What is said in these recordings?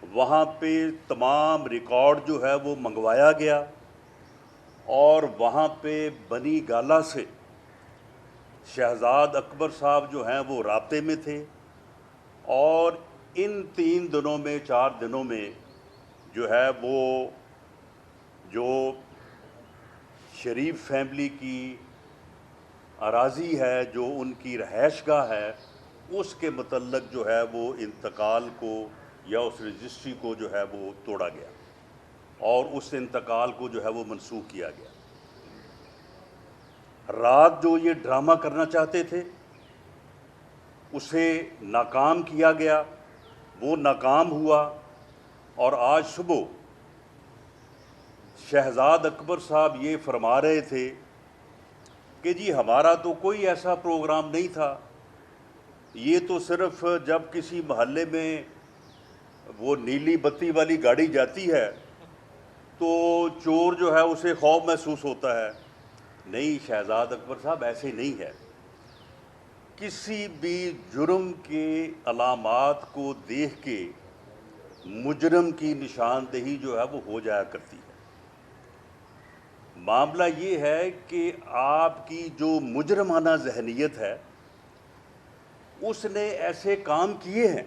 وہاں پہ تمام ریکارڈ جو ہے وہ منگوایا گیا، اور وہاں پہ بنی گالہ سے شہزاد اکبر صاحب جو ہیں وہ رابطے میں تھے، اور ان 3 دنوں میں 4 دنوں میں جو ہے وہ جو شریف فیملی کی اراضی ہے، جو ان کی رہائش گاہ ہے، اس کے متعلق جو ہے وہ انتقال کو یا اس رجسٹری کو جو ہے وہ توڑا گیا، اور اس انتقال کو جو ہے وہ منسوخ کیا گیا۔ رات جو یہ ڈرامہ کرنا چاہتے تھے اسے ناکام کیا گیا، وہ ناکام ہوا، اور آج صبح شہزاد اکبر صاحب یہ فرما رہے تھے کہ جی ہمارا تو کوئی ایسا پروگرام نہیں تھا، یہ تو صرف جب کسی محلے میں وہ نیلی بتی والی گاڑی جاتی ہے تو چور جو ہے اسے خوف محسوس ہوتا ہے۔ نہیں شہزاد اکبر صاحب، ایسے نہیں ہے۔ کسی بھی جرم کے علامات کو دیکھ کے مجرم کی نشاندہی جو ہے وہ ہو جایا کرتی ہے۔ معاملہ یہ ہے کہ آپ کی جو مجرمانہ ذہنیت ہے اس نے ایسے کام کیے ہیں،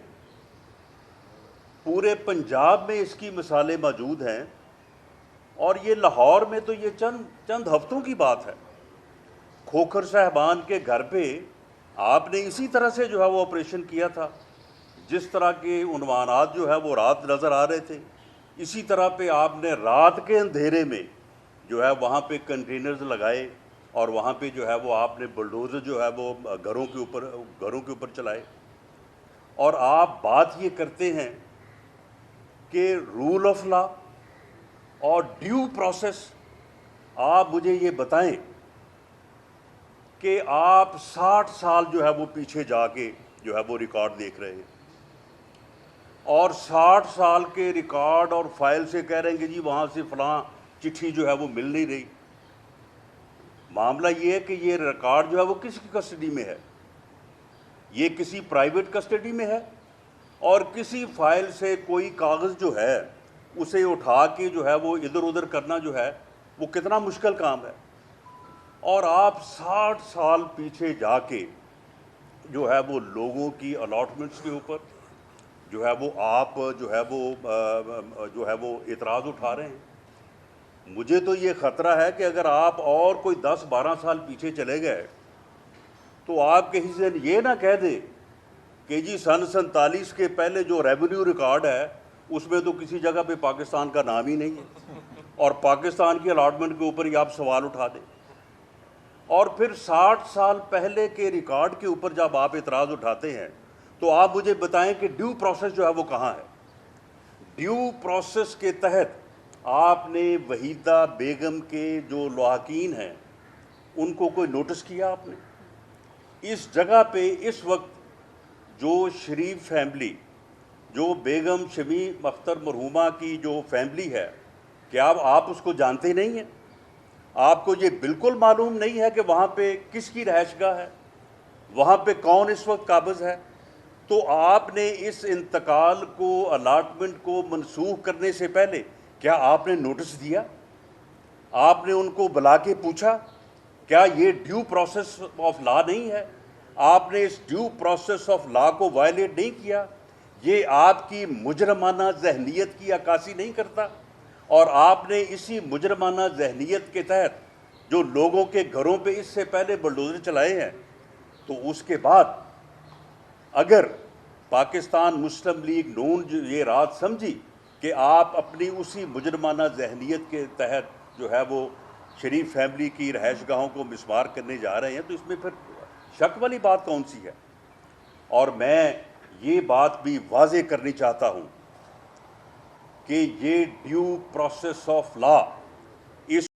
پورے پنجاب میں اس کی مثالیں موجود ہیں، اور یہ لاہور میں تو یہ چند ہفتوں کی بات ہے۔ کھوکھر صاحبان کے گھر پہ آپ نے اسی طرح سے جو ہے وہ آپریشن کیا تھا، جس طرح کے عنوانات جو ہے وہ رات نظر آ رہے تھے، اسی طرح پہ آپ نے رات کے اندھیرے میں جو ہے وہاں پہ کنٹینرز لگائے، اور وہاں پہ جو ہے وہ آپ نے بلڈوزر جو ہے وہ گھروں کے اوپر چلائے۔ اور آپ بات یہ کرتے ہیں کہ رول آف لا اور ڈیو پروسیس، آپ مجھے یہ بتائیں کہ آپ 60 سال جو ہے وہ پیچھے جا کے جو ہے وہ ریکارڈ دیکھ رہے ہیں، اور 60 سال کے ریکارڈ اور فائل سے کہہ رہے ہیں کہ جی وہاں سے فلاں چٹھی جو ہے وہ مل نہیں رہی۔ معاملہ یہ ہے کہ یہ ریکارڈ جو ہے وہ کس کی کسٹڈی میں ہے؟ یہ کسی پرائیویٹ کسٹڈی میں ہے، اور کسی فائل سے کوئی کاغذ جو ہے اسے اٹھا کے جو ہے وہ ادھر ادھر کرنا جو ہے وہ کتنا مشکل کام ہے۔ اور آپ 60 سال پیچھے جا کے جو ہے وہ لوگوں کی الاٹمنٹس کے اوپر جو ہے وہ آپ جو ہے وہ اعتراض اٹھا رہے ہیں۔ مجھے تو یہ خطرہ ہے کہ اگر آپ اور کوئی 10-12 سال پیچھے چلے گئے تو آپ کہیں سے یہ نہ کہہ دیں کہ جی سن 47 کے پہلے جو ریونیو ریکارڈ ہے اس میں تو کسی جگہ پہ پاکستان کا نام ہی نہیں ہے، اور پاکستان کی الاٹمنٹ کے اوپر ہی آپ سوال اٹھا دیں۔ اور پھر 60 سال پہلے کے ریکارڈ کے اوپر جب آپ اعتراض اٹھاتے ہیں تو آپ مجھے بتائیں کہ ڈیو پروسیس جو ہے وہ کہاں ہے؟ ڈیو پروسیس کے تحت آپ نے وحیدہ بیگم کے جو لواحقین ہیں ان کو کوئی نوٹس کیا آپ نے؟ اس جگہ پہ اس وقت جو شریف فیملی، جو بیگم شمیم اختر مرحومہ کی جو فیملی ہے، کیا آپ اس کو جانتے نہیں ہیں؟ آپ کو یہ بالکل معلوم نہیں ہے کہ وہاں پہ کس کی رہائش گاہ ہے، وہاں پہ کون اس وقت قابض ہے؟ تو آپ نے اس انتقال کو، الاٹمنٹ کو منسوخ کرنے سے پہلے کیا آپ نے نوٹس دیا؟ آپ نے ان کو بلا کے پوچھا کیا یہ ڈیو پروسیس آف لا نہیں ہے؟ آپ نے اس ڈیو پروسیس آف لا کو وائلیٹ نہیں کیا؟ یہ آپ کی مجرمانہ ذہنیت کی عکاسی نہیں کرتا؟ اور آپ نے اسی مجرمانہ ذہنیت کے تحت جو لوگوں کے گھروں پہ اس سے پہلے بلڈوزر چلائے ہیں، تو اس کے بعد اگر پاکستان مسلم لیگ نون یہ رات سمجھی کہ آپ اپنی اسی مجرمانہ ذہنیت کے تحت جو ہے وہ شریف فیملی کی رہائش گاہوں کو مسمار کرنے جا رہے ہیں، تو اس میں پھر شک والی بات کون سی ہے؟ اور میں یہ بات بھی واضح کرنی چاہتا ہوں کہ یہ ڈیو پروسیس آف لا